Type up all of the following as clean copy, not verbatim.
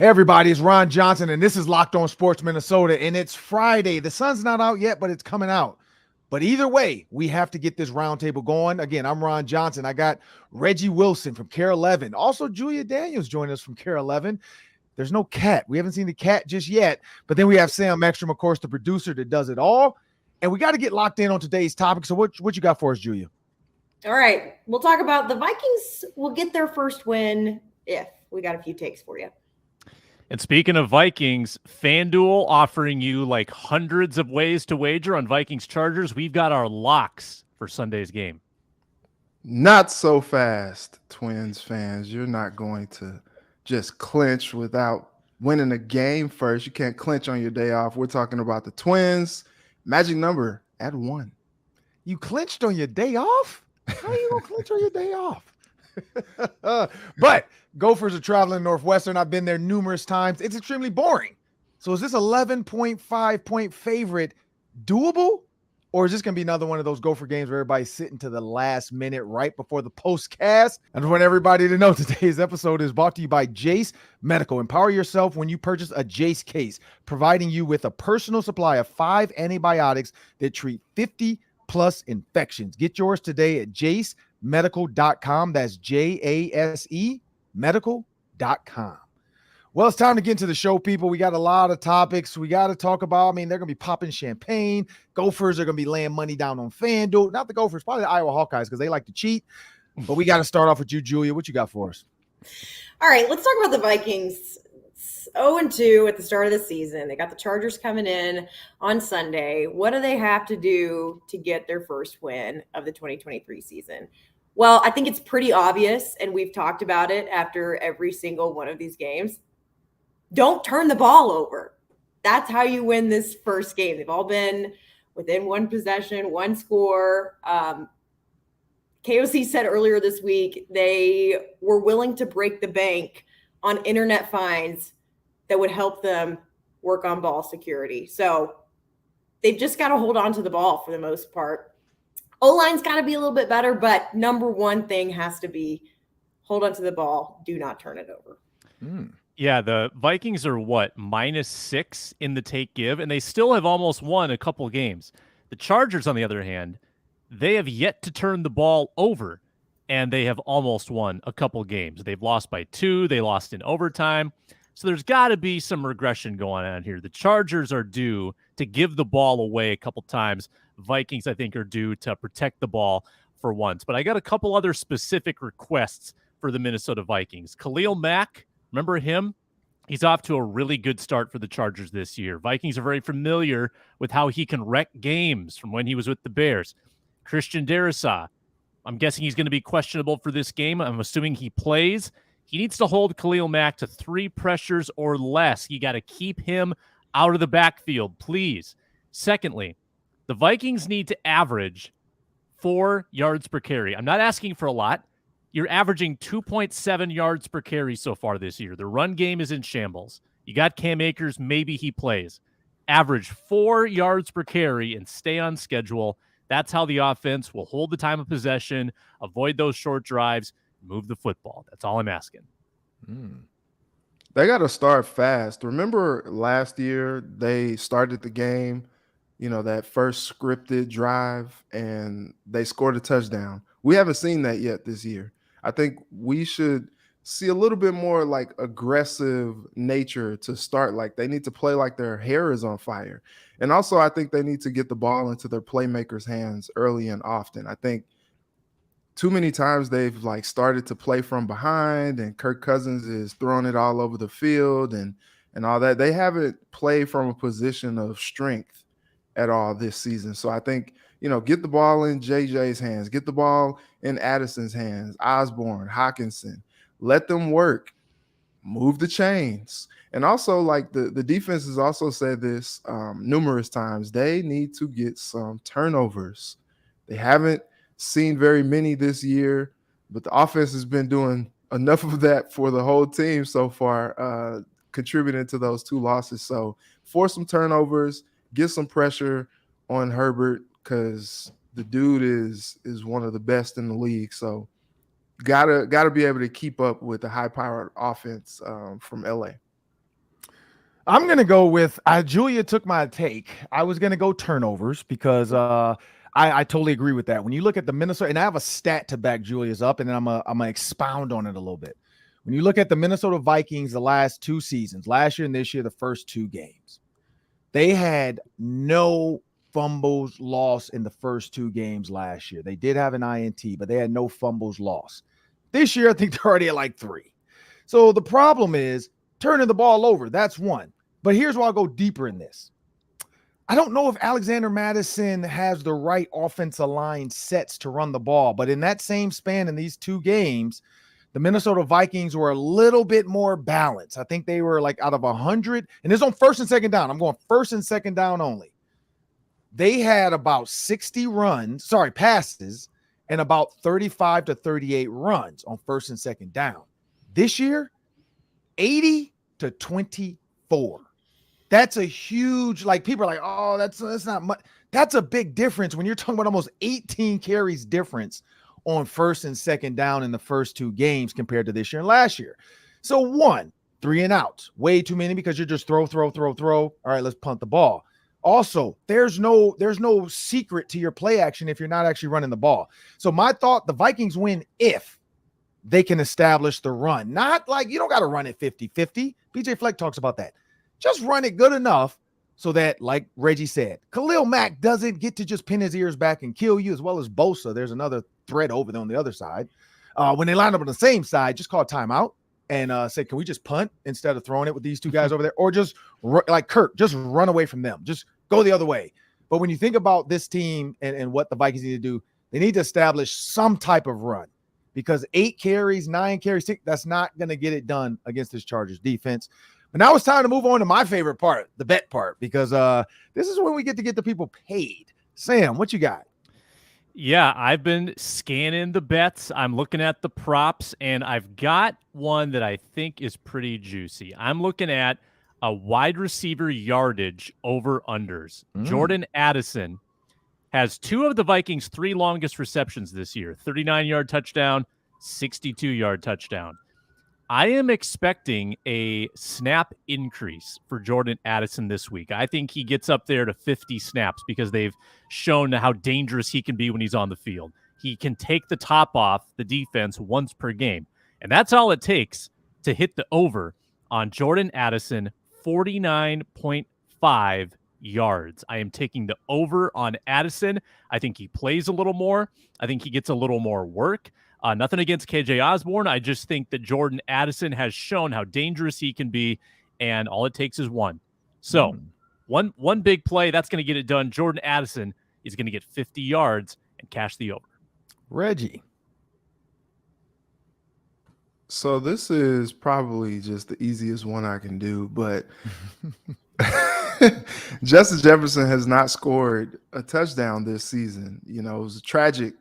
Hey everybody, it's Ron Johnson, and this is Locked On Sports Minnesota, and it's Friday. The sun's not out yet, but it's coming out. But either way, we have to get this roundtable going. Again, I'm Ron Johnson. I got Reggie Wilson from Care 11. Also, Julia Daniels joining us from Care 11. There's no cat. We haven't seen the cat just yet. But then we have Sam Ekstrom, of course, the producer that does it all. And we got to get locked in on today's topic. So what you got for us, Julia? All right. We'll talk about the Vikings will get their first win if. We got a few takes for you. And speaking of Vikings, FanDuel offering you like hundreds of ways to wager on Vikings Chargers. We've got our locks for Sunday's game. Not so fast, Twins fans. You're not going to just clinch without winning a game first. You can't clinch on your day off. We're talking about the Twins. Magic number at 1. You clinched on your day off? How are you going to clinch on your day off? But Gophers are traveling Northwestern. I've been there numerous times. It's extremely boring. So is this 11.5 point favorite doable? Or is this going to be another one of those Gopher games where everybody's sitting to the last minute right before the postcast? I just want everybody to know today's episode is brought to you by Jase Medical. Empower yourself when you purchase a Jase Case, providing you with a personal supply of 5 antibiotics that treat 50 plus infections. Get yours today at jasemedical.com. That's JASE medical.com. Well, it's time to get into the show, people. We got a lot of topics we got to talk about. I mean, they're going to be popping champagne. Gophers are going to be laying money down on FanDuel. Not the Gophers, probably the Iowa Hawkeyes because they like to cheat. But we got to start off with you, Julia. What you got for us? All right, let's talk about the Vikings. 0-2 at the start of the season. They got the Chargers coming in on Sunday. What do they have to do to get their first win of the 2023 season? Well, I think it's pretty obvious, and we've talked about it after every single one of these games. Don't turn the ball over. That's how you win this first game. They've all been within one possession, one score. KOC said earlier this week they were willing to break the bank on internet fines that would help them work on ball security. So they've just got to hold on to the ball for the most part. O-line's got to be a little bit better, but number one thing has to be hold on to the ball. Do not turn it over. Yeah, the Vikings are -6 in the take give, and they still have almost won a couple games. The Chargers, on the other hand, they have yet to turn the ball over, and they have almost won a couple games. They've lost by 2. They lost in overtime. So there's got to be some regression going on here. The Chargers are due to give the ball away a couple times. Vikings, I think, are due to protect the ball for once. But I got a couple other specific requests for the Minnesota Vikings. Khalil Mack, remember him? He's off to a really good start for the Chargers this year. Vikings are very familiar with how he can wreck games from when he was with the Bears. Christian Darrisaw, I'm guessing he's going to be questionable for this game. I'm assuming he plays. He needs to hold Khalil Mack to 3 pressures or less. You got to keep him out of the backfield, please. Secondly, the Vikings need to average 4 yards per carry. I'm not asking for a lot. You're averaging 2.7 yards per carry so far this year. The run game is in shambles. You got Cam Akers. Maybe he plays. Average 4 yards per carry and stay on schedule. That's how the offense will hold the time of possession, avoid those short drives, move the football. That's all I'm asking. They got to start fast. Remember last year they started the game, that first scripted drive, and they scored a touchdown. We haven't seen that yet this year. I think we should see a little bit more like aggressive nature to start. Like they need to play like their hair is on fire. And also I think they need to get the ball into their playmakers' hands early and often. I think too many times they've like started to play from behind and Kirk Cousins is throwing it all over the field and all that. They haven't played from a position of strength at all this season. So I think, get the ball in JJ's hands, get the ball in Addison's hands, Osborne, Hawkinson, let them work, move the chains. And also like the defense has also said this numerous times, they need to get some turnovers. They haven't seen very many this year, but the offense has been doing enough of that for the whole team so far, contributing to those 2 losses. So force some turnovers, get some pressure on Herbert because the dude is one of the best in the league. So gotta be able to keep up with the high-powered offense from LA. I'm going to go with Julia took my take. I was going to go turnovers because I totally agree with that. When you look at the Minnesota, and I have a stat to back Julia's up, and then I'm going to expound on it a little bit. When you look at the Minnesota Vikings the last 2 seasons, last year and this year, the first 2 games, they had no fumbles lost in the first 2 games last year. They did have an INT, but they had no fumbles lost. This year, I think they're already at like 3. So the problem is turning the ball over. That's one. But here's where I'll go deeper in this. I don't know if Alexander Mattison has the right offensive line sets to run the ball, but in that same span in these 2 games, the Minnesota Vikings were a little bit more balanced. I think they were like out of 100, and this is on first and second down. I'm going first and second down only. They had about 60 passes, and about 35 to 38 runs on first and second down. This year, 80 to 24. That's a huge, like, people are like, oh, that's not much. That's a big difference when you're talking about almost 18 carries difference on first and second down in the first 2 games compared to this year and last year. So 1, 3 and outs, way too many because you're just throw. All right, let's punt the ball. Also, there's no secret to your play action if you're not actually running the ball. So my thought, the Vikings win if they can establish the run. Not like you don't got to run it 50-50. BJ Fleck talks about that. Just run it good enough so that, like Reggie said, Khalil Mack doesn't get to just pin his ears back and kill you, as well as Bosa. There's another threat over there on the other side. When they line up on the same side, just call a timeout and say, can we just punt instead of throwing it with these 2 guys over there? Or just, like Kirk, just run away from them. Just go the other way. But when you think about this team and what the Vikings need to do, they need to establish some type of run. Because 8 carries, 9 carries, 6, that's not going to get it done against this Chargers defense. But now it's time to move on to my favorite part, the bet part, because this is when we get to get the people paid. Sam, what you got? Yeah, I've been scanning the bets. I'm looking at the props, and I've got one that I think is pretty juicy. I'm looking at a wide receiver yardage over-unders. Jordan Addison has 2 of the Vikings' 3 longest receptions this year, 39-yard touchdown, 62-yard touchdown. I am expecting a snap increase for Jordan Addison this week. I think he gets up there to 50 snaps because they've shown how dangerous he can be when he's on the field. He can take the top off the defense once per game. And that's all it takes to hit the over on Jordan Addison, 49.5 yards. I am taking the over on Addison. I think he plays a little more. I think he gets a little more work. Nothing against KJ Osborne. I just think that Jordan Addison has shown how dangerous he can be, and all it takes is 1. So one big play, that's going to get it done. Jordan Addison is going to get 50 yards and cash the over. Reggie. So this is probably just the easiest one I can do, but Justin Jefferson has not scored a touchdown this season. You know, it was tragic.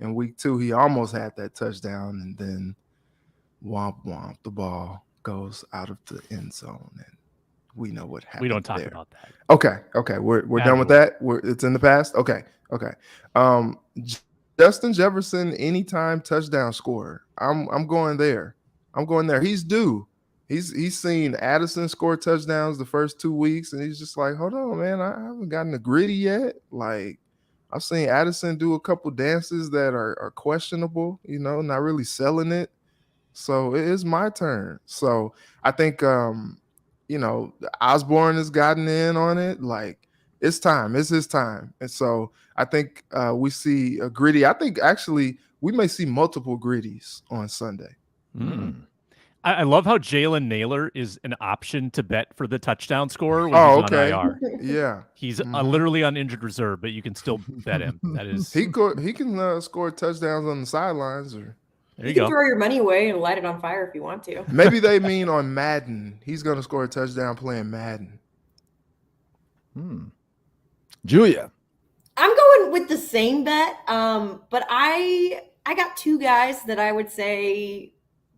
In week 2, he almost had that touchdown, and then womp womp, the ball goes out of the end zone, and we know what happened. We don't talk there. about that. Okay, we're done with that. It's in the past. Okay. Justin Jefferson, anytime touchdown scorer. I'm going there. He's due. He's seen Addison score touchdowns the first 2 weeks, and he's just like, hold on, man, I haven't gotten the gritty yet. Like, I've seen Addison do a couple dances that are questionable, you know, not really selling it. So it is my turn. So I think, you know, Osborne has gotten in on it. Like, it's time. It's his time. And so I think we see a gritty. I think actually we may see multiple gritties on Sunday. I love how Jalen Naylor is an option to bet for the touchdown scorer when he's on IR. Yeah. He's literally on injured reserve, but you can still bet him. That is, he can score touchdowns on the sidelines. Or there you can throw your money away and light it on fire if you want to. Maybe they mean on Madden. He's going to score a touchdown playing Madden. Julia. I'm going with the same bet, but I got 2 guys that I would say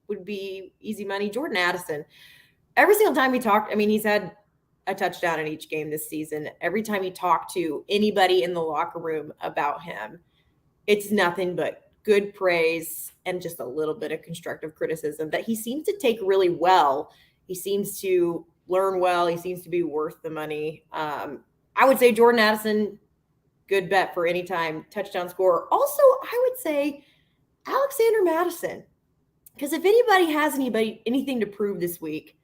would be easy money. Jordan Addison. Every single time he talked, I mean, he's had a touchdown in each game this season. Every time he talked to anybody in the locker room about him, it's nothing but good praise and just a little bit of constructive criticism that he seems to take really well. He seems to learn well. He seems to be worth the money. I would say Jordan Addison, good bet for anytime touchdown scorer. Also, I would say Alexander Madison, because if anybody has anything to prove this week,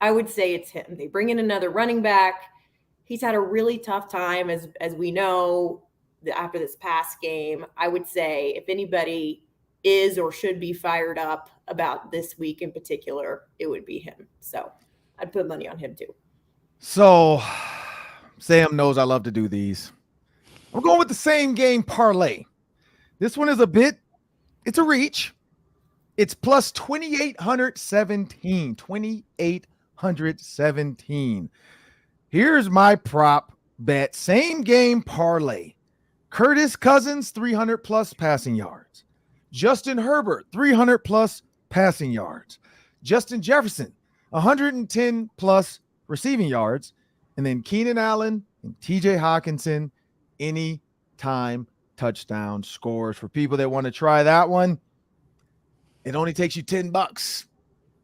I would say it's him. They bring in another running back. He's had a really tough time, as we know, after this past game. I would say if anybody is or should be fired up about this week in particular, it would be him. So I'd put money on him too. So Sam knows I love to do these. I'm going with the same game parlay. This one is it's a reach. It's plus 2,817. 2,817. Here's my prop bet. Same game parlay. Curtis Cousins, 300 plus passing yards. Justin Herbert, 300 plus passing yards. Justin Jefferson, 110 plus receiving yards. And then Keenan Allen and TJ Hawkinson, anytime touchdown scores. For people that want to try that one, it only takes you $10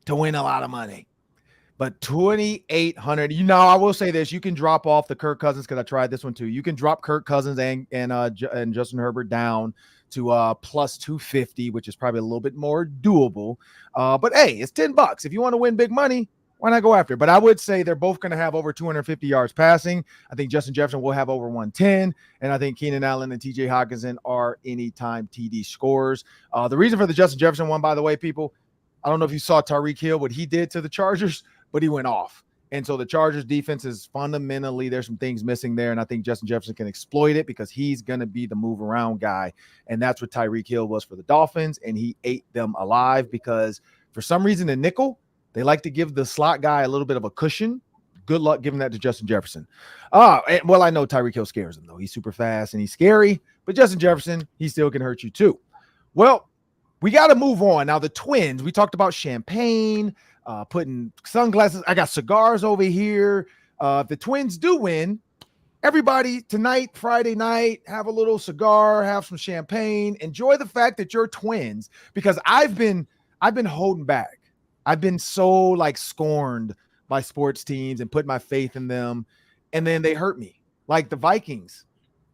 to win a lot of money. But 2,800. I will say this: you can drop off the Kirk Cousins, because I tried this one too. You can drop Kirk Cousins and Justin Herbert down to plus 250, which is probably a little bit more doable. But hey, it's $10. If you want to win big money, why not go after it? But I would say they're both going to have over 250 yards passing. I think Justin Jefferson will have over 110, and I think Keenan Allen and TJ Hawkinson are anytime TD scores. The reason for the Justin Jefferson one, by the way, people, I don't know if you saw Tyreek Hill, what he did to the Chargers, but he went off. And so the Chargers defense is fundamentally, there's some things missing there. And I think Justin Jefferson can exploit it, because he's going to be the move around guy. And that's what Tyreek Hill was for the Dolphins. And he ate them alive, because for some reason in nickel, they like to give the slot guy a little bit of a cushion. Good luck giving that to Justin Jefferson. Well, I know Tyreek Hill scares him, though. He's super fast and he's scary. But Justin Jefferson, he still can hurt you too. Well, we got to move on. Now, the Twins, we talked about champagne, putting sunglasses. I got cigars over here. If the Twins do win, everybody tonight, Friday night, have a little cigar, have some champagne, enjoy the fact that you're Twins, because I've been holding back. I've been so scorned by sports teams and put my faith in them, and then they hurt me. Like the Vikings,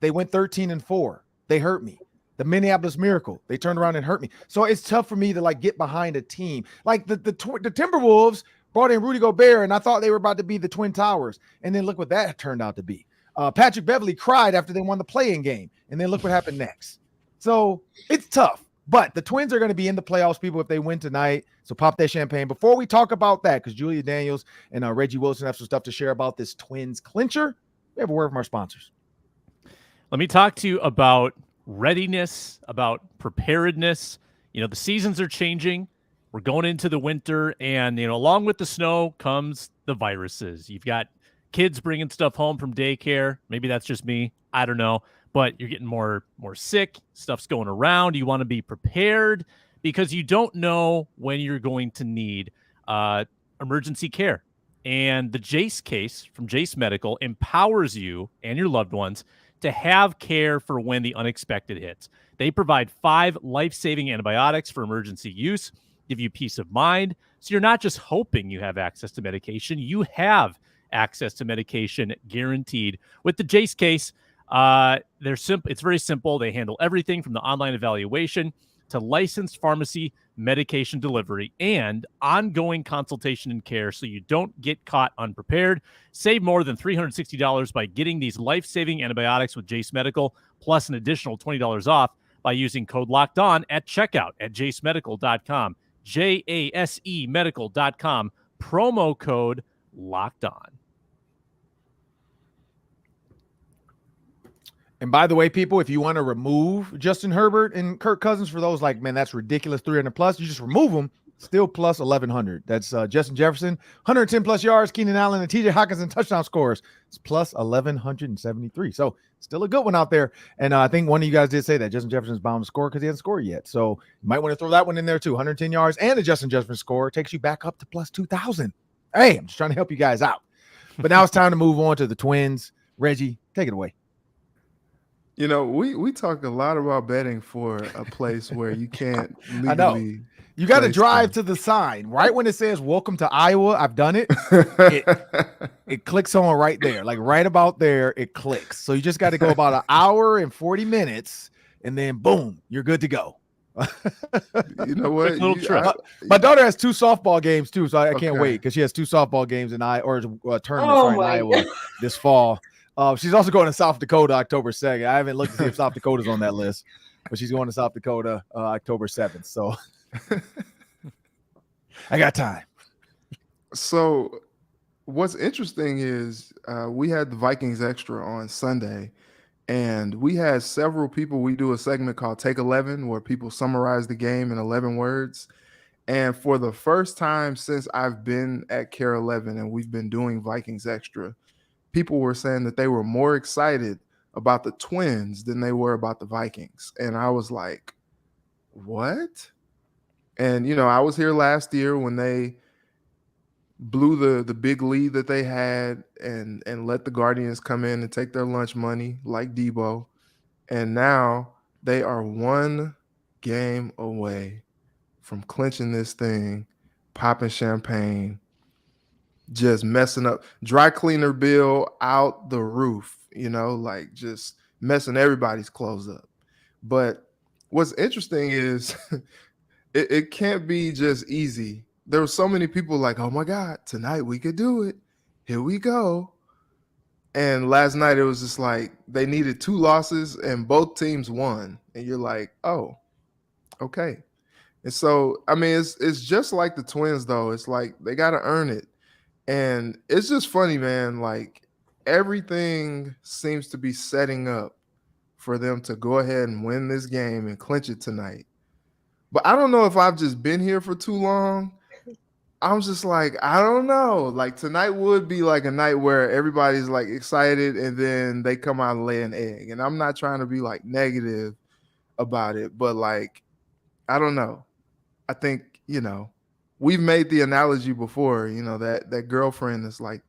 they went 13-4. They hurt me. The Minneapolis Miracle, they turned around and hurt me. So it's tough for me to get behind a team. Like the Timberwolves brought in Rudy Gobert, and I thought they were about to be the Twin Towers. And then look what that turned out to be. Patrick Beverley cried after they won the play-in game, and then look what happened next. So it's tough. But the Twins are going to be in the playoffs, people, if they win tonight. So pop that champagne. Before we talk about that, because Julia Daniels and Reggie Wilson have some stuff to share about this Twins clincher, we have a word from our sponsors. Let me talk to you about readiness, about preparedness. The seasons are changing. We're going into the winter, and, along with the snow comes the viruses. You've got kids bringing stuff home from daycare. Maybe that's just me. I don't know. But you're getting more sick. Stuff's going around. You want to be prepared, because you don't know when you're going to need emergency care. And the Jase Case from Jase Medical empowers you and your loved ones to have care for when the unexpected hits. They provide 5 life-saving antibiotics for emergency use, give you peace of mind. So you're not just hoping you have access to medication. You have access to medication guaranteed. With the Jase Case, they're simple. It's very simple. They handle everything from the online evaluation to licensed pharmacy medication delivery and ongoing consultation and care, so you don't get caught unprepared. Save more than $360 by getting these life-saving antibiotics with Jase Medical, plus an additional $20 off by using code LOCKEDON at checkout at jasemedical.com. JASE medical.com, promo code LOCKEDON. And by the way, people, if you want to remove Justin Herbert and Kirk Cousins, for those man, that's ridiculous, 300 plus, you just remove them, still plus 1,100. That's Justin Jefferson, 110 plus yards, Keenan Allen and TJ Hawkinson touchdown scores. It's plus 1,173. So still a good one out there. And I think one of you guys did say that Justin Jefferson's bound to score because he hasn't scored yet. So you might want to throw that one in there too. 110 yards and a Justin Jefferson score takes you back up to plus 2,000. Hey, I'm just trying to help you guys out. But now it's time to move on to the Twins. Reggie, take it away. We talk a lot about betting for a place where you can't legally You got to Place drive to. to the sign right when it says "Welcome to Iowa." I've done it. It clicks on right there, like right about there. It clicks. So you just got to go about an hour and 40 minutes, and then boom, you're good to go. You know what? Quick little trip. My daughter has 2 softball games too, so I can't Okay. wait because she has 2 softball games in tournament Oh in my Iowa this fall. She's also going to South Dakota October 2nd. I haven't looked to see if South Dakota's on that list, but she's going to South Dakota October 7th. So I got time. So what's interesting is we had the Vikings Extra on Sunday, and we had several people. We do a segment called Take 11 where people summarize the game in 11 words. And for the first time since I've been at Care 11 and we've been doing Vikings Extra, people were saying that they were more excited about the Twins than they were about the Vikings. And I was like, what? And, you know, I was here last year when they blew the big lead that they had and let the Guardians come in and take their lunch money like Debo. And now they are 1 game away from clinching this thing, popping champagne, just messing up, dry cleaner bill out the roof, you know, like just messing everybody's clothes up. But what's interesting is it can't be just easy. There were so many people like, oh my God, tonight we could do it. Here we go. And last night it was just like they needed 2 losses and both teams won. And you're like, oh, okay. And so, I mean, it's just like the Twins, though. It's like they got to earn it. And it's just funny, man. Like everything seems to be setting up for them to go ahead and win this game and clinch it tonight. But I don't know if I've just been here for too long. I'm just like, I don't know. Like tonight would be like a night where everybody's like excited and then they come out and lay an egg. And I'm not trying to be like negative about it, but like, I don't know. I think, you know, we've made the analogy before, you know, that girlfriend is like,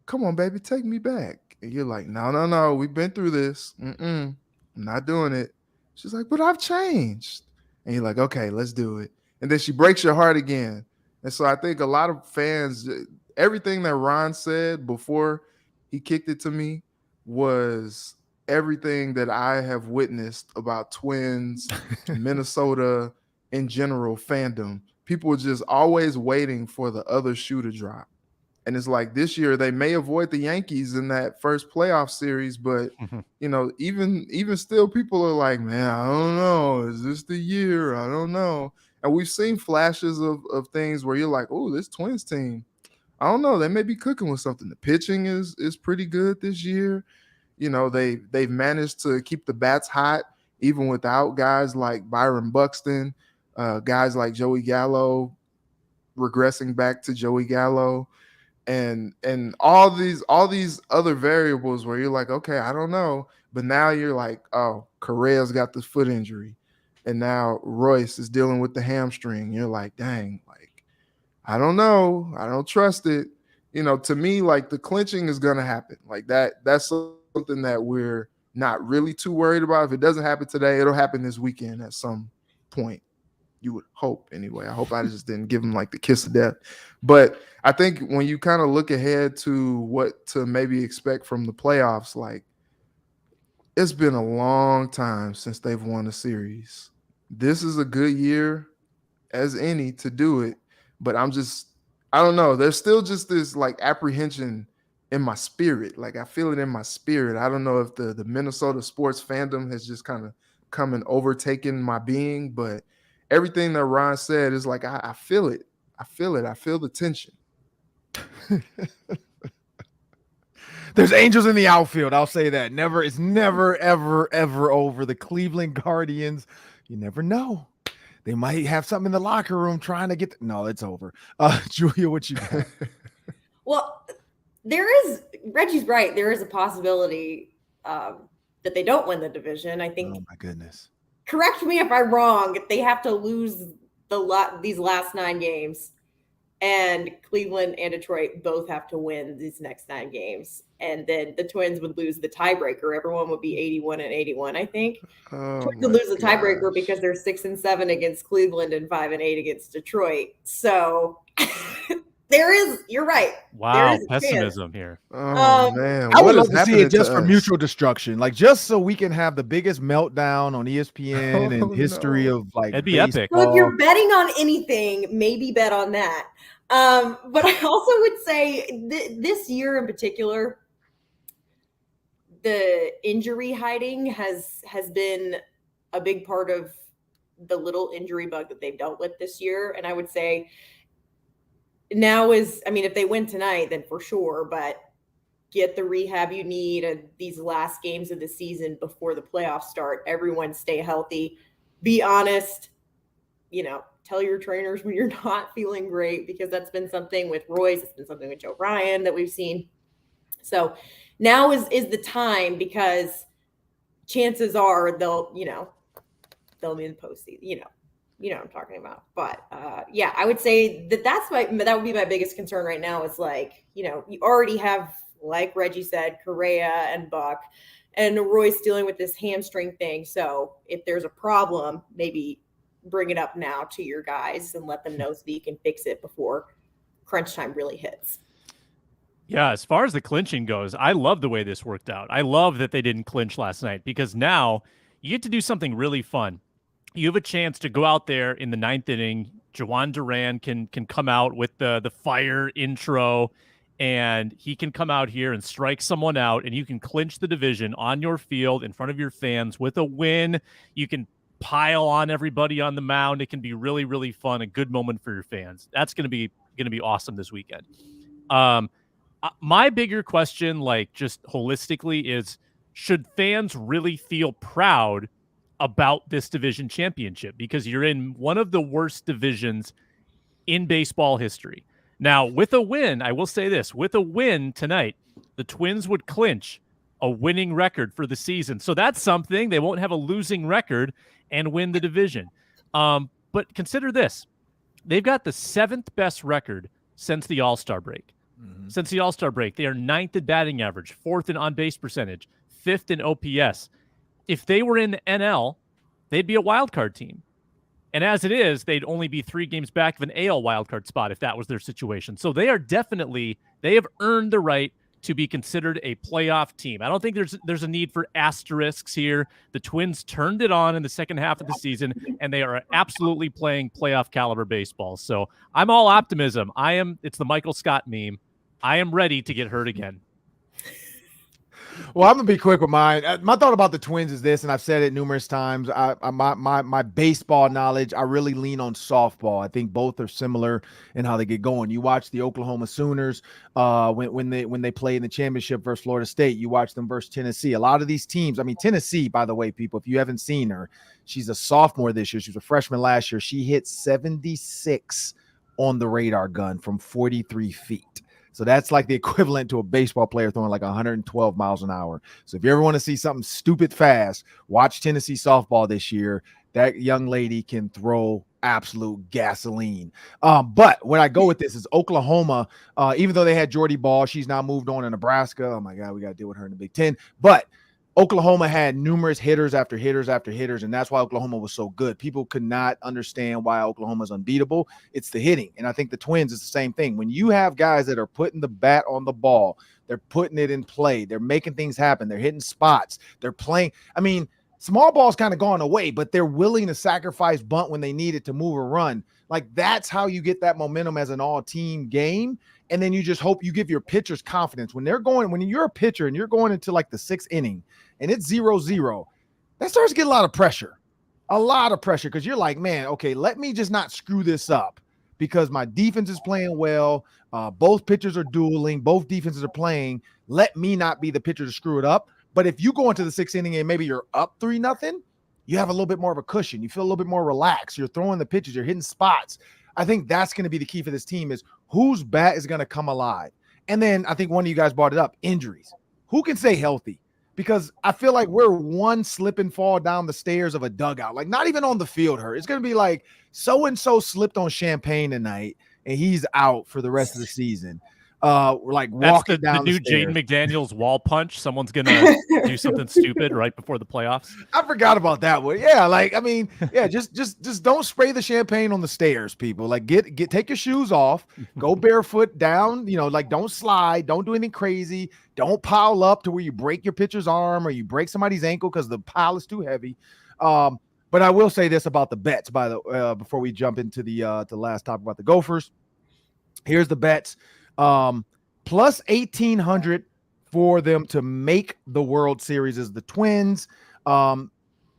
come on, baby, take me back. And you're like, no, we've been through this. I'm not doing it. She's like, but I've changed. And you're like, okay, let's do it. And then she breaks your heart again. And so I think a lot of fans, everything that Ron said before he kicked it to me was everything that I have witnessed about Twins, Minnesota, in general, fandom. People were just always waiting for the other shoe to drop. And it's like this year they may avoid the Yankees in that first playoff series, but you know, even still, people are like, man, I don't know. Is this the year? I don't know. And we've seen flashes of things where you're like, oh, this Twins team, I don't know. They may be cooking with something. The pitching is pretty good this year. You know, they've managed to keep the bats hot, even without guys like Byron Buxton, guys like Joey Gallo regressing back to Joey Gallo. And all these other variables where you're like, okay, I don't know. But now you're like, oh, Correa's got the foot injury. And now Royce is dealing with the hamstring. You're like, dang, like, I don't know. I don't trust it. You know, to me, like the clinching is going to happen. Like that's something that we're not really too worried about. If it doesn't happen today, it'll happen this weekend at some point. You would hope anyway. I hope I just didn't give him like the kiss of death. But I think when you kind of look ahead to what to maybe expect from the playoffs, like it's been a long time since they've won a series. This is a good year as any to do it. But I don't know. There's still just this like apprehension in my spirit. Like I feel it in my spirit. I don't know if the Minnesota sports fandom has just kind of come and overtaken my being, but everything that Ron said is like, I feel it. I feel it. I feel the tension. There's angels in the outfield. I'll say that. It's never, ever, ever over. The Cleveland Guardians, you never know. They might have something in the locker room trying to get. No, it's over. Julia, what you got? Well, Reggie's right. There is a possibility that they don't win the division. I think. Oh, my goodness. Correct me if I'm wrong. They have to lose these last 9 games And Cleveland and Detroit both have to win these next 9 games. And then the Twins would lose the tiebreaker. Everyone would be 81-81, I think. Oh Twins would my lose the tiebreaker gosh. because they're 6-7 against Cleveland and 5-8 against Detroit. So you're right. Wow, There is a chance. pessimism here. Oh man, I what would is love to see happening it just to for us? mutual destruction, like just so we can have the biggest meltdown on ESPN Oh, and history no. of like That'd be epic. So if baseball. you're betting on anything, maybe bet on that. But I also would say this year in particular, the injury hiding has been a big part of the little injury bug that they've dealt with this year. And I would say now if they win tonight, then for sure, but get the rehab you need at these last games of the season before the playoffs start. Everyone stay healthy, be honest, tell your trainers when you're not feeling great, because that's been something with Royce. It's been something with Joe Ryan that we've seen. So now is the time, because chances are they'll be in the postseason. You know what I'm talking about. But yeah, I would say that would be my biggest concern right now. Is you already have, like Reggie said, Correa and Buck, and Royce dealing with this hamstring thing. So if there's a problem, maybe bring it up now to your guys and let them know so that you can fix it before crunch time really hits. Yeah, as far as the clinching goes, I love the way this worked out. I love that they didn't clinch last night, because now you get to do something really fun. You have a chance to go out there in the 9th inning. Juwan Duran can come out with the fire intro, and he can come out here and strike someone out, and you can clinch the division on your field in front of your fans with a win. You can pile on everybody on the mound. It can be really, really fun, a good moment for your fans. That's going to be awesome this weekend. My bigger question, like just holistically, is should fans really feel proud about this division championship? Because you're in one of the worst divisions in baseball history. Now, with a win, I will say this, with a win tonight, the Twins would clinch a winning record for the season. So that's something. They won't have a losing record and win the division. But consider this. They've got the 7th best record since the All-Star break. Mm-hmm. Since the All-Star break, they are 9th in batting average, 4th in on-base percentage, 5th in OPS. If they were in the NL, they'd be a wild card team. And as it is, they'd only be 3 games back of an AL wildcard spot if that was their situation. So they have earned the right to be considered a playoff team. I don't think there's a need for asterisks here. The Twins turned it on in the second half of the season, and they are absolutely playing playoff caliber baseball. So I'm all optimism. It's the Michael Scott meme. I am ready to get hurt again. Well, I'm gonna be quick with mine. My thought about the Twins is this, and I've said it numerous times. My baseball knowledge, I really lean on softball. I think both are similar in how they get going. You watch the Oklahoma Sooners when they play in the championship versus Florida State. You watch them versus Tennessee. A lot of these teams. I mean, Tennessee, by the way, people, if you haven't seen her, she's a sophomore this year. She was a freshman last year. She hit 76 on the radar gun from 43 feet. So that's like the equivalent to a baseball player throwing like 112 miles an hour. So if you ever want to see something stupid fast, watch Tennessee softball this year. That young lady can throw absolute gasoline. But when I go with this is Oklahoma, even though they had Jordy Ball, she's now moved on to Nebraska. Oh my God, we got to deal with her in the Big Ten. But Oklahoma had numerous hitters after hitters after hitters, and that's why Oklahoma was so good. People could not understand why Oklahoma's unbeatable. It's the hitting, and I think the Twins is the same thing. When you have guys that are putting the bat on the ball, they're putting it in play, they're making things happen, they're hitting spots, they're playing. I mean, small ball's kind of gone away, but they're willing to sacrifice bunt when they need it to move a run. Like, that's how you get that momentum as an all-team game. And then you just hope you give your pitchers confidence. When you're a pitcher and you're going into like the 6th inning and it's 0-0, that starts to get a lot of pressure because you're like, man, okay, let me just not screw this up because my defense is playing well. Both pitchers are dueling. Both defenses are playing. Let me not be the pitcher to screw it up. But if you go into the 6th inning and maybe you're up 3-0, you have a little bit more of a cushion. You feel a little bit more relaxed. You're throwing the pitches. You're hitting spots. I think that's going to be the key for this team is whose bat is going to come alive. And then I think one of you guys brought it up, injuries. Who can stay healthy? Because I feel like we're one slip and fall down the stairs of a dugout, like not even on the field hurt. It's going to be like so-and-so slipped on champagne tonight and he's out for the rest of the season. Like walking That's the down the new stairs. Jaden McDaniels wall punch. Someone's gonna do something stupid right before the playoffs. I forgot about that one. Yeah, like I mean, yeah, just don't spray the champagne on the stairs, people. Like take your shoes off, go barefoot down, like don't slide, don't do anything crazy, don't pile up to where you break your pitcher's arm or you break somebody's ankle because the pile is too heavy. But I will say this about the bets before we jump into the last topic about the Gophers. Here's the bets. Plus 1,800 for them to make the World Series is the Twins. To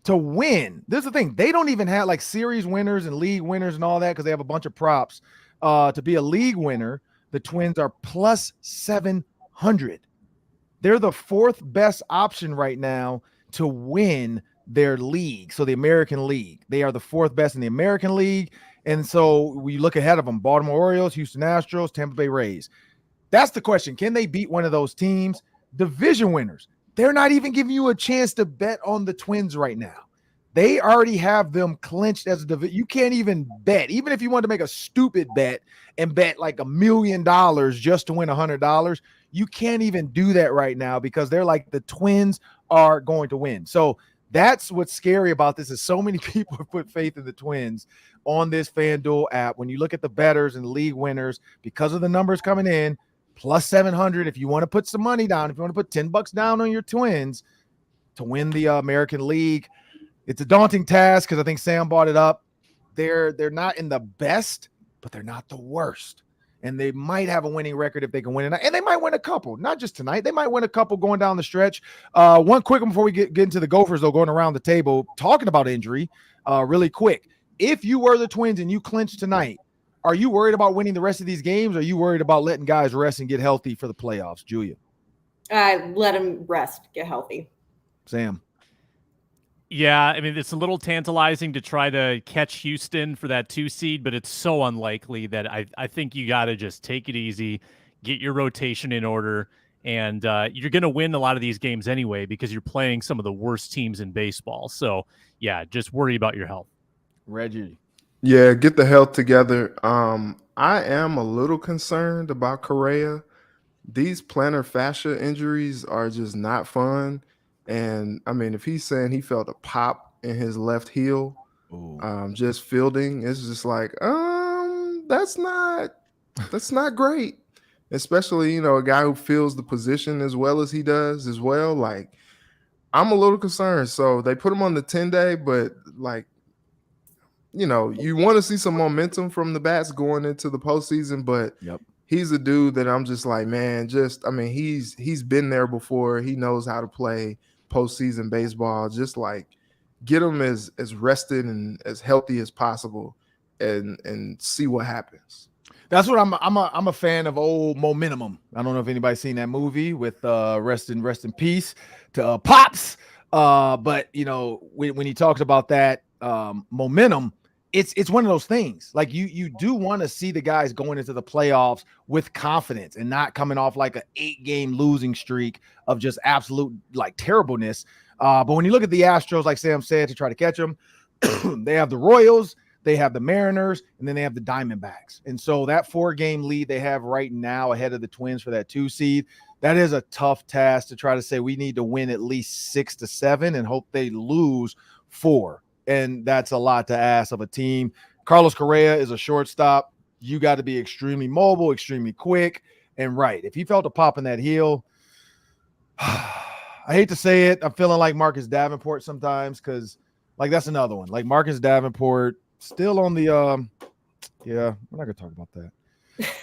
win, this is the thing. They don't even have like series winners and league winners and all that because they have a bunch of props. To be a league winner, the Twins are plus 700. They're the fourth best option right now to win their league. So the American League, they are the fourth best in the American League. And so we look ahead of them: Baltimore Orioles, Houston Astros, Tampa Bay Rays. That's the question. Can they beat one of those teams? Division winners, they're not even giving you a chance to bet on the Twins right now. They already have them clinched as a division. You can't even bet. Even if you wanted to make a stupid bet and bet like $1 million just to win $100, you can't even do that right now because they're like, the Twins are going to win. So that's what's scary about this, is so many people have put faith in the Twins on this FanDuel app. When you look at the bettors and league winners, because of the numbers coming in, plus 700. If you want to put some money down, if you want to put $10 down on your Twins to win the American League, it's a daunting task because I think Sam brought it up. They're not in the best, but they're not the worst. And they might have a winning record if they can win it. And they might win a couple, not just tonight. They might win a couple going down the stretch. One quick one before we get into the Gophers, though, going around the table, talking about injury really quick. If you were the Twins and you clinched tonight, are you worried about winning the rest of these games? Or are you worried about letting guys rest and get healthy for the playoffs? Julia. Let them rest, get healthy. Sam. Yeah, I mean, it's a little tantalizing to try to catch Houston for that 2 seed, but it's so unlikely that I think you got to just take it easy, get your rotation in order, and you're going to win a lot of these games anyway because you're playing some of the worst teams in baseball. So, yeah, just worry about your health. Reggie. Yeah, get the health together. I am a little concerned about Correa. These plantar fascia injuries are just not fun. And I mean, if he's saying he felt a pop in his left heel, just fielding, it's just like, that's not great. Especially, a guy who feels the position as well as he does as well. Like, I'm a little concerned. So they put him on the 10-day, but like, you want to see some momentum from the bats going into the postseason, but he's a dude that I'm just like, man, he's been there before. He knows how to play postseason baseball. Just like get him as rested and as healthy as possible and see what happens. That's what I'm a fan of old Momentum. I don't know if anybody's seen that movie with rest in peace to Pops. But when he talks about that momentum, it's one of those things. Like you do want to see the guys going into the playoffs with confidence and not coming off like an 8-game losing streak of just absolute like terribleness. But when you look at the Astros, like Sam said, to try to catch them, they have the Royals, they have the Mariners, and then they have the Diamondbacks. And so that 4-game lead they have right now ahead of the Twins for that 2 seed, that is a tough task to try to say we need to win at least 6 to 7 and hope they lose 4. And that's a lot to ask of a team. Carlos Correa is a shortstop. You got to be extremely mobile, extremely quick, and right. If he felt a pop in that heel, I hate to say it, I'm feeling like Marcus Davenport sometimes because, like, that's another one. Like Marcus Davenport still on the yeah, we're not gonna talk about that.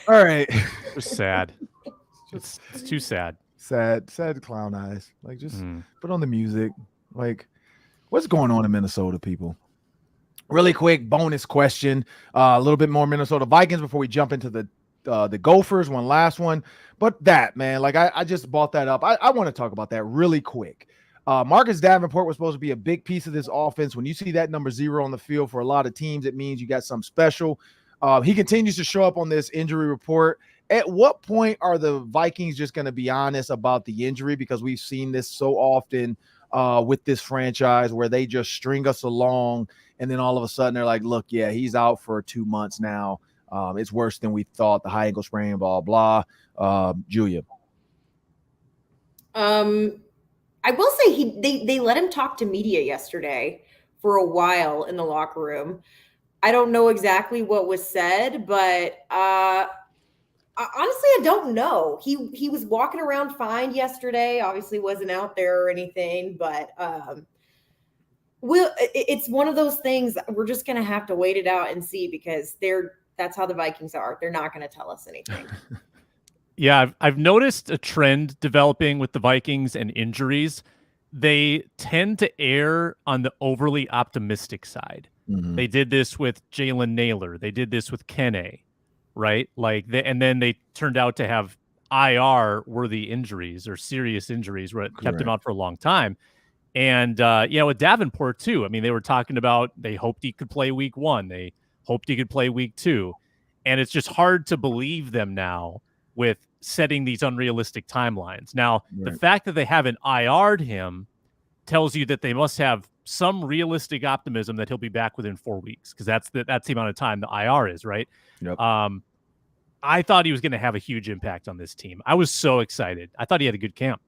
All right. It's sad. It's too sad. Sad clown eyes. Like, just put on the music. Like, what's going on in Minnesota, people? Really quick bonus question. A little bit more Minnesota Vikings before we jump into the Gophers. One last one. But that, man, like I just brought that up. I want to talk about that really quick. Marcus Davenport was supposed to be a big piece of this offense. When you see that number 0 on the field for a lot of teams, it means you got something special. He continues to show up on this injury report. At what point are the Vikings just going to be honest about the injury? Because we've seen this so often with this franchise where they just string us along and then all of a sudden they're like, look, yeah, he's out for 2 months now. It's worse than we thought. The high ankle sprain, blah, blah. Julia. I will say they let him talk to media yesterday for a while in the locker room. I don't know exactly what was said, but honestly, I don't know. He was walking around fine yesterday. Obviously, wasn't out there or anything, but it's one of those things. We're just gonna have to wait it out and see, because that's how the Vikings are. They're not gonna tell us anything. Yeah, I've noticed a trend developing with the Vikings and injuries. They tend to err on the overly optimistic side. Mm-hmm. They did this with Jalen Naylor. They did this with Kene, right? And then they turned out to have IR-worthy injuries or serious injuries where it kept him out for a long time. And, with Davenport, too. I mean, they were talking about they hoped he could play week 1. They hoped he could play week 2. And it's just hard to believe them now with setting these unrealistic timelines. Now, the fact that they haven't IR'd him tells you that they must have some realistic optimism that he'll be back within 4 weeks, because that's the amount of time the IR is, right? Yep. I thought he was going to have a huge impact on this team. I was so excited. I thought he had a good camp.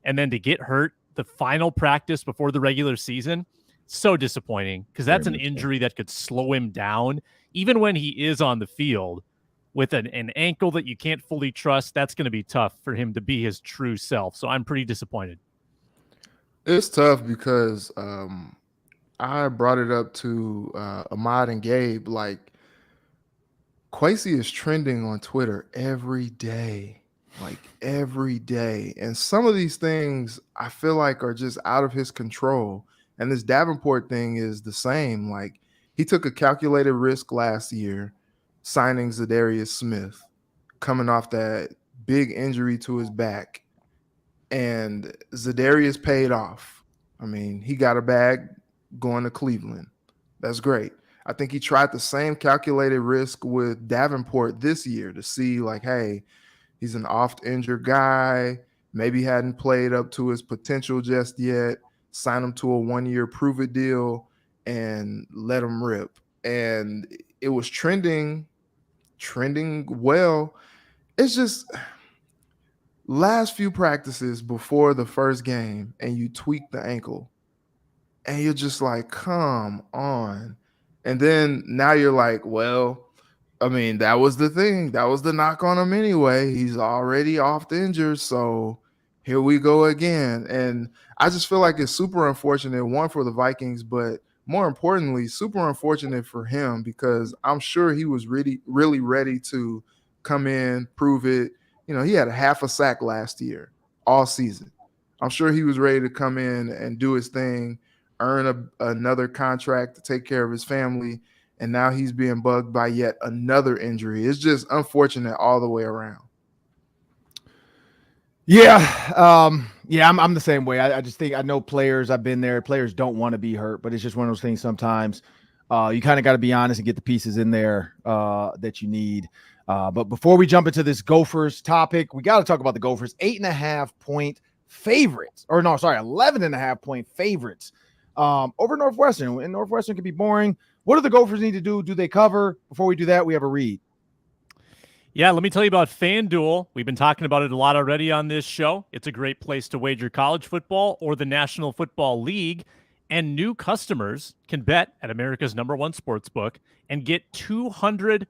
And then to get hurt the final practice before the regular season, so disappointing, because that's an injury that could slow him down. Even when he is on the field with an ankle that you can't fully trust, that's going to be tough for him to be his true self. So I'm pretty disappointed. It's tough because I brought it up to Ahmad and Gabe. Like, Kwesi is trending on Twitter every day, and some of these things I feel like are just out of his control. And this Davenport thing is the same. Like, he took a calculated risk last year signing Za'Darius Smith, coming off that big injury to his back, and Za'Darius paid off. I mean, he got a bag going to Cleveland. That's great. I think he tried the same calculated risk with Davenport this year to see, like, hey, he's an oft-injured guy, maybe hadn't played up to his potential just yet, sign him to a 1-year prove-it deal, and let him rip. And it was trending well. It's just last few practices before the first game, and you tweak the ankle, and you're just like, come on. And then now you're like, well, I mean, that was the thing. That was the knock on him anyway. He's already oft injured, so here we go again. And I just feel like it's super unfortunate, one, for the Vikings, but more importantly, super unfortunate for him, because I'm sure he was really ready to come in, prove it. You know, he had a half a sack last year, all season. I'm sure he was ready to come in and do his thing, earn another contract to take care of his family, and now he's being bugged by yet another injury. It's just unfortunate all the way around. I'm the same way. I just think, I know players, I've been there, players don't want to be hurt, but it's just one of those things sometimes. You kind of got to be honest and get the pieces in there that you need. But before we jump into this Gophers topic, we got to talk about the Gophers. 8.5-point favorites, 11.5-point favorites over Northwestern. And Northwestern can be boring. What do the Gophers need to do? Do they cover? Before we do that, we have a read. Yeah, let me tell you about FanDuel. We've been talking about it a lot already on this show. It's a great place to wager college football or the National Football League. And new customers can bet at America's #1 sportsbook and get $200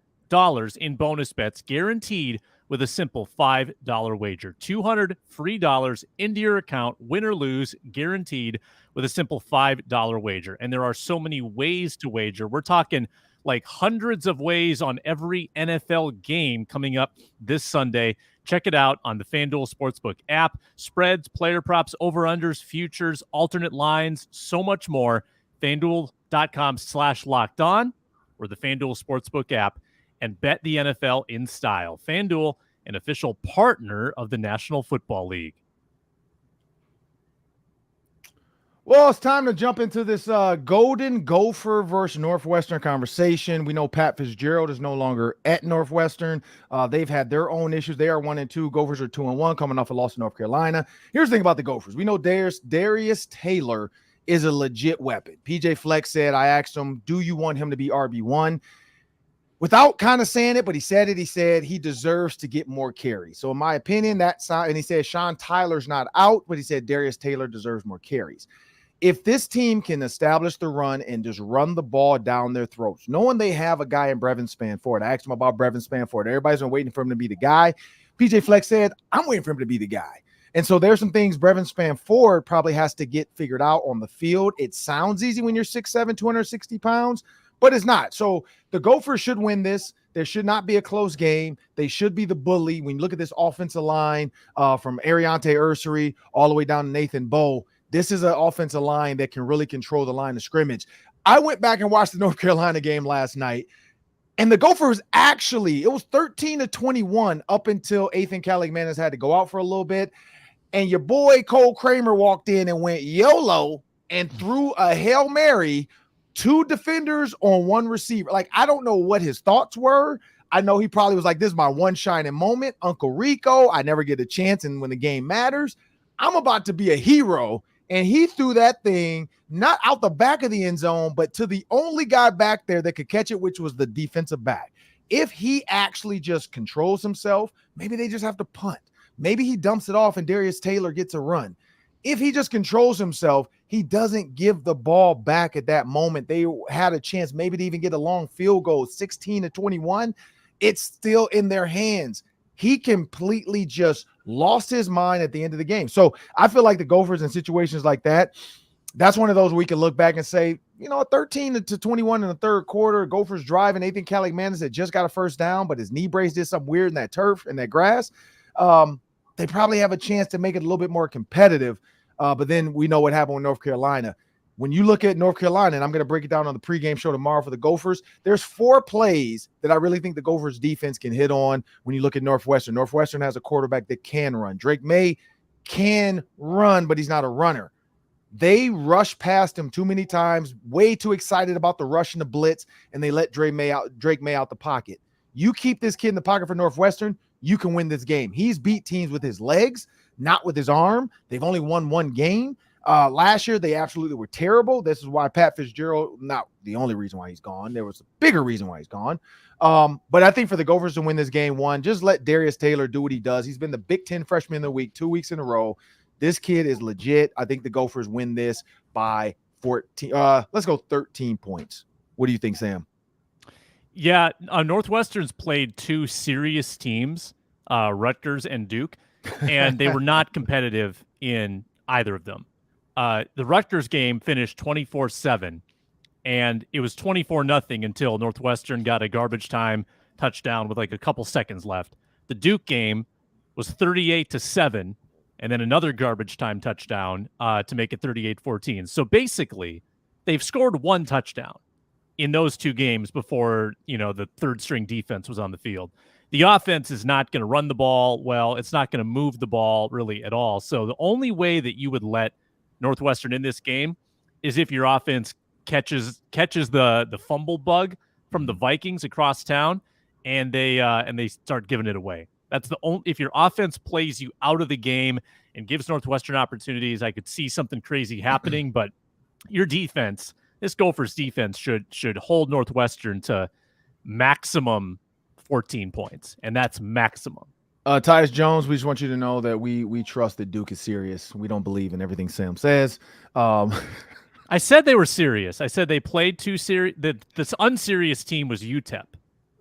in bonus bets guaranteed with a simple $5 wager. $200 free dollars into your account, win or lose, guaranteed with a simple $5 wager. And there are so many ways to wager. We're talking like hundreds of ways on every NFL game coming up this Sunday. Check it out on the FanDuel Sportsbook app. Spreads, player props, over-unders, futures, alternate lines, so much more. FanDuel.com/lockedon or the FanDuel Sportsbook app, and bet the NFL in style. FanDuel, an official partner of the National Football League. Well, it's time to jump into this Golden Gopher versus Northwestern conversation. We know Pat Fitzgerald is no longer at Northwestern. They've had their own issues. They are 1-2. Gophers are 2-1, coming off a loss to North Carolina. Here's the thing about the Gophers. We know Darius Taylor is a legit weapon. PJ Fleck said, I asked him, do you want him to be RB1? without kind of saying it, but he said it. He said he deserves to get more carries. So in my opinion, and he said Sean Tyler's not out, but he said Darius Taylor deserves more carries. If this team can establish the run and just run the ball down their throats, knowing they have a guy in Brevin Spanford. I asked him about Brevin Spanford. Everybody's been waiting for him to be the guy. PJ Fleck said, I'm waiting for him to be the guy. And so there's some things Brevin Spanford probably has to get figured out on the field. It sounds easy when you're 6'7", 260 pounds, but it's not. So the Gophers should win this. There should not be a close game. They should be the bully. When you look at this offensive line from Ariante Ursary all the way down to Nathan Bowe, this is an offensive line that can really control the line of scrimmage. I went back and watched the North Carolina game last night, and the Gophers actually, it was 13-21 up until Ethan Kaliakmanis had to go out for a little bit. And your boy Cole Kramer walked in and went YOLO and threw a Hail Mary, 2 defenders on 1 receiver. Like, I don't know what his thoughts were. I know he probably was like, this is my one shining moment. Uncle Rico, I never get a chance. And when the game matters, I'm about to be a hero. And he threw that thing not out the back of the end zone, but to the only guy back there that could catch it, which was the defensive back. If he actually just controls himself, maybe they just have to punt. Maybe he dumps it off and Darius Taylor gets a run. If he just controls himself, he doesn't give the ball back at that moment. They had a chance maybe to even get a long field goal, 16-21. It's still in their hands. He completely just lost his mind at the end of the game. So I feel like the Gophers in situations like that, that's one of those we can look back and say, 13-21 in the third quarter, Gophers driving. Nathan Kaliakmanis had just got a first down, but his knee brace did something weird in that turf and that grass. They probably have a chance to make it a little bit more competitive. But then we know what happened with North Carolina. When you look at North Carolina, and I'm going to break it down on the pregame show tomorrow for the Gophers, there's 4 plays that I really think the Gophers defense can hit on when you look at Northwestern. Northwestern has a quarterback that can run. Drake May can run, but he's not a runner. They rush past him too many times, way too excited about the rush and the blitz, and they let Drake May out the pocket. You keep this kid in the pocket for Northwestern, you can win this game. He's beat teams with his legs, not with his arm. They've only won 1 game. Last year, they absolutely were terrible. This is why Pat Fitzgerald, not the only reason why he's gone. There was a bigger reason why he's gone. But I think for the Gophers to win this game, one, just let Darius Taylor do what he does. He's been the Big Ten Freshman of the Week 2 weeks in a row. This kid is legit. I think the Gophers win this by 14. Let's go 13 points. What do you think, Sam? Yeah, Northwestern's played 2 serious teams, Rutgers and Duke, and they were not competitive in either of them. The Rutgers game finished 24-7, and it was 24-0 until Northwestern got a garbage time touchdown with like a couple seconds left. The Duke game was 38-7, and then another garbage time touchdown to make it 38-14. So basically, they've scored 1 touchdown in those 2 games before, the third string defense was on the field. The offense is not going to run the ball well. It's not going to move the ball really at all. So the only way that you would let Northwestern in this game is if your offense catches the fumble bug from the Vikings across town, and they start giving it away. That's the only. If your offense plays you out of the game and gives Northwestern opportunities, I could see something crazy happening. But your defense, this Gophers defense, should hold Northwestern to maximum 14 points, and that's maximum. Tyus Jones, we just want you to know that we trust that Duke is serious. We don't believe in everything Sam says. I said they were serious. I said they played too serious. This unserious team was UTEP.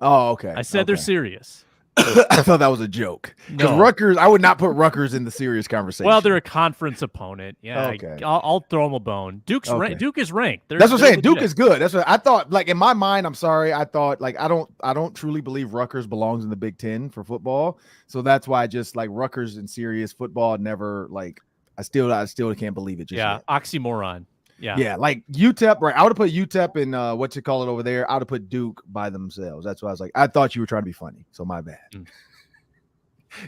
Oh, okay. I said they're serious. I thought that was a joke. Because Rutgers, I would not put Rutgers in the serious conversation. Well, they're a conference opponent. Yeah, okay. I'll throw them a bone. Duke is ranked. That's what I'm saying. Duke is good. That's what I thought. Like in my mind, I'm sorry. I thought like I don't truly believe Rutgers belongs in the Big Ten for football. So that's why I just like Rutgers in serious football. Never like I still can't believe it. Just yet. Oxymoron. Yeah, like UTEP, right? I would have put UTEP in what you call it over there. I would have put Duke by themselves. That's why I was like, I thought you were trying to be funny, so my bad.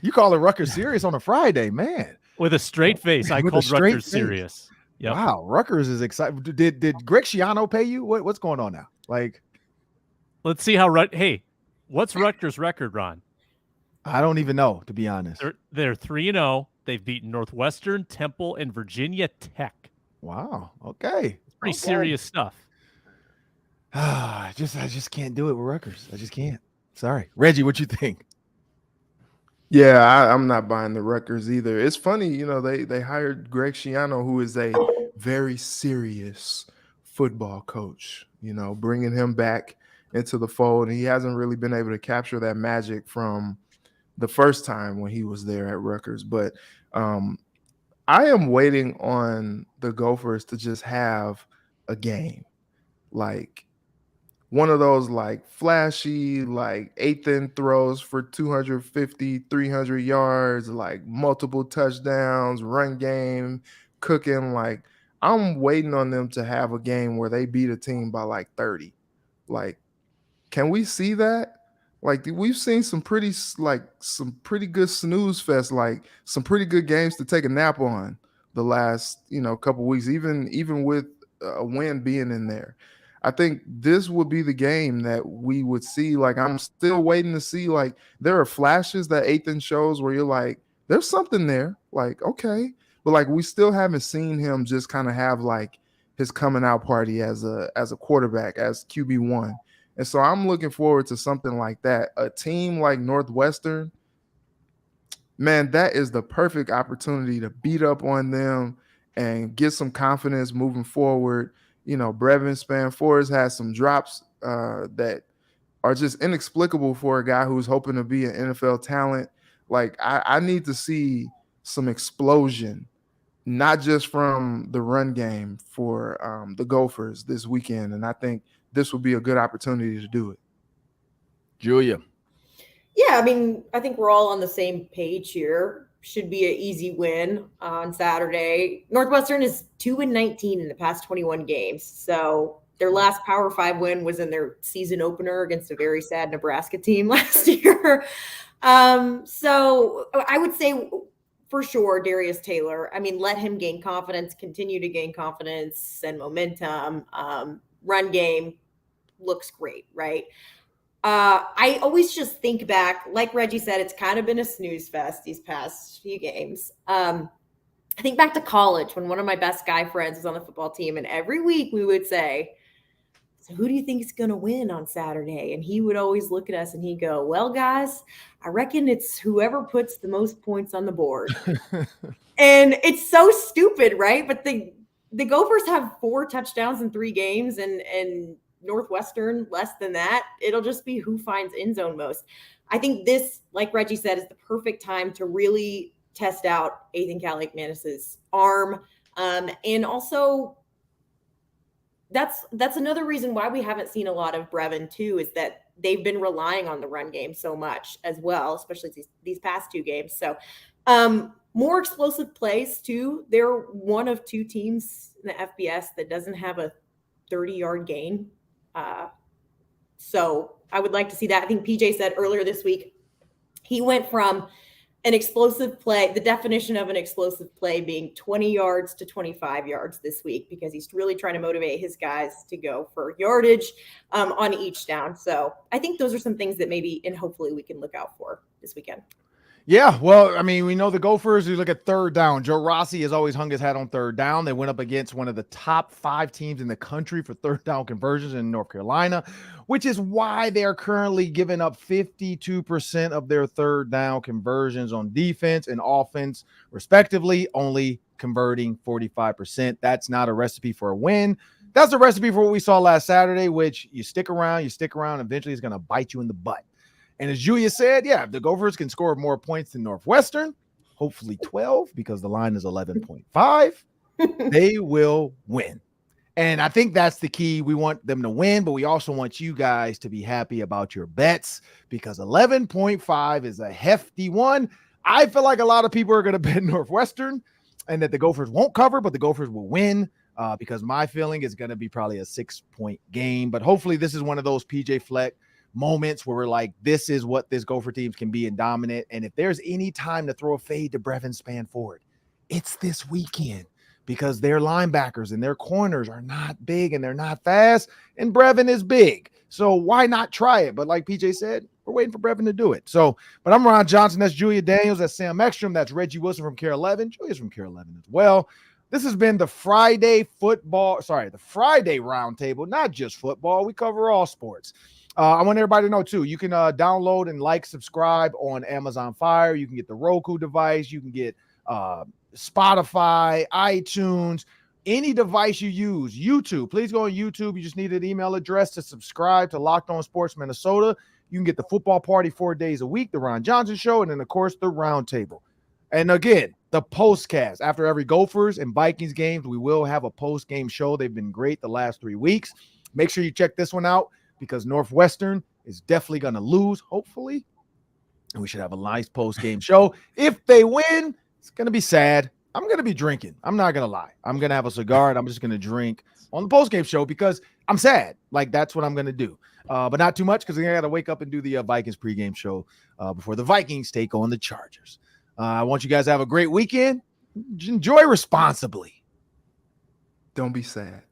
You call it Rutgers serious on a Friday, man. With a straight face, I called Rutgers serious. Yep. Wow, Rutgers is excited. Did Greg Schiano pay you? What's going on now? Like, let's see how what's Rutgers' record, Ron? I don't even know, to be honest. They're 3-0. They've beaten Northwestern, Temple, and Virginia Tech. Wow. Okay. Pretty serious stuff. I just can't do it with Rutgers. I just can't. Sorry. Reggie, what you think? Yeah, I'm not buying the Rutgers either. It's funny, they hired Greg Schiano, who is a very serious football coach, bringing him back into the fold. And he hasn't really been able to capture that magic from the first time when he was there at Rutgers. But I am waiting on the Gophers to just have a game. Like one of those like flashy, like eighth end throws for 250, 300 yards, like multiple touchdowns, run game, cooking. Like I'm waiting on them to have a game where they beat a team by like 30. Like, can we see that? Like we've seen some pretty good snooze fest, like some pretty good games to take a nap on the last, couple weeks, even with a win being in there. I think this would be the game that we would see. Like, I'm still waiting to see, like, there are flashes that Ethan shows where you're like, there's something there. Like, okay. But like, we still haven't seen him just kind of have like his coming out party as a quarterback, as QB1. And so I'm looking forward to something like that. A team like Northwestern, man, that is the perfect opportunity to beat up on them and get some confidence moving forward. Brevin Spanford has some drops that are just inexplicable for a guy who's hoping to be an NFL talent. Like, I need to see some explosion, not just from the run game for the Gophers this weekend. And I think this would be a good opportunity to do it. Julia. Yeah, I mean, I think we're all on the same page here. Should be an easy win on Saturday. Northwestern is 2-19 in the past 21 games. So their last Power 5 win was in their season opener against a very sad Nebraska team last year. So I would say for sure, Darius Taylor. I mean, let him gain confidence, continue to gain confidence and momentum. Run game looks great, right? I always just think back, like Reggie said, it's kind of been a snooze fest these past few games. I think back to college when one of my best guy friends was on the football team, and every week we would say, so who do you think is going to win on Saturday? And he would always look at us and he'd go, well, guys, I reckon it's whoever puts the most points on the board. And it's so stupid, right? But the Gophers have 4 touchdowns in 3 games and Northwestern less than that. It'll just be who finds end zone most. I think this, like Reggie said, is the perfect time to really test out Ethan Kaliakmanis's arm. And also that's another reason why we haven't seen a lot of Brevin too, is that they've been relying on the run game so much as well, especially these past 2 games. So more explosive plays too. They're one of 2 teams in the FBS that doesn't have a 30-yard gain. So I would like to see that. I think PJ said earlier this week, he went from an explosive play, the definition of an explosive play being 20 yards to 25 yards this week, because he's really trying to motivate his guys to go for yardage on each down. So I think those are some things that maybe and hopefully we can look out for this weekend. Yeah, well, I mean, we know the Gophers, you look at third down. Joe Rossi has always hung his hat on third down. They went up against one of the top 5 teams in the country for third down conversions in North Carolina, which is why they are currently giving up 52% of their third down conversions on defense and offense, respectively, only converting 45%. That's not a recipe for a win. That's a recipe for what we saw last Saturday, which you stick around, eventually it's going to bite you in the butt. And as Julia said, yeah, if the Gophers can score more points than Northwestern, hopefully 12, because the line is 11.5, they will win. And I think that's the key. We want them to win, but we also want you guys to be happy about your bets, because 11.5 is a hefty one. I feel like a lot of people are going to bet Northwestern and that the Gophers won't cover, but the Gophers will win, because my feeling is going to be probably a 6-point game. But hopefully this is one of those PJ Fleck moments where we're like, this is what this Gopher teams can be and dominant. And if there's any time to throw a fade to Brevin Spanford, it's this weekend, because their linebackers and their corners are not big and they're not fast, and Brevin is big. So why not try it? But like PJ said, we're waiting for Brevin to do it. So, but I'm Ron Johnson. That's Julia Daniels. That's Sam Ekstrom. That's Reggie Wilson from Care 11. Julia's from Care 11 as well. This has been the Friday Roundtable, not just football. We cover all sports. I want everybody to know, too, you can download and subscribe on Amazon Fire. You can get the Roku device. You can get Spotify, iTunes, any device you use. YouTube. Please go on YouTube. You just need an email address to subscribe to Locked On Sports Minnesota. You can get the Football Party 4 days a week, the Ron Johnson Show, and then, of course, the Roundtable. And again, the postcast. After every Gophers and Vikings games, we will have a post-game show. They've been great the last 3 weeks. Make sure you check this one out because Northwestern is definitely going to lose, hopefully. And we should have a nice post-game show. If they win, it's going to be sad. I'm going to be drinking. I'm not going to lie. I'm going to have a cigar, and I'm just going to drink on the post-game show because I'm sad. Like, that's what I'm going to do. But not too much because I got to wake up and do the Vikings pregame show before the Vikings take on the Chargers. I want you guys to have a great weekend. Enjoy responsibly. Don't be sad.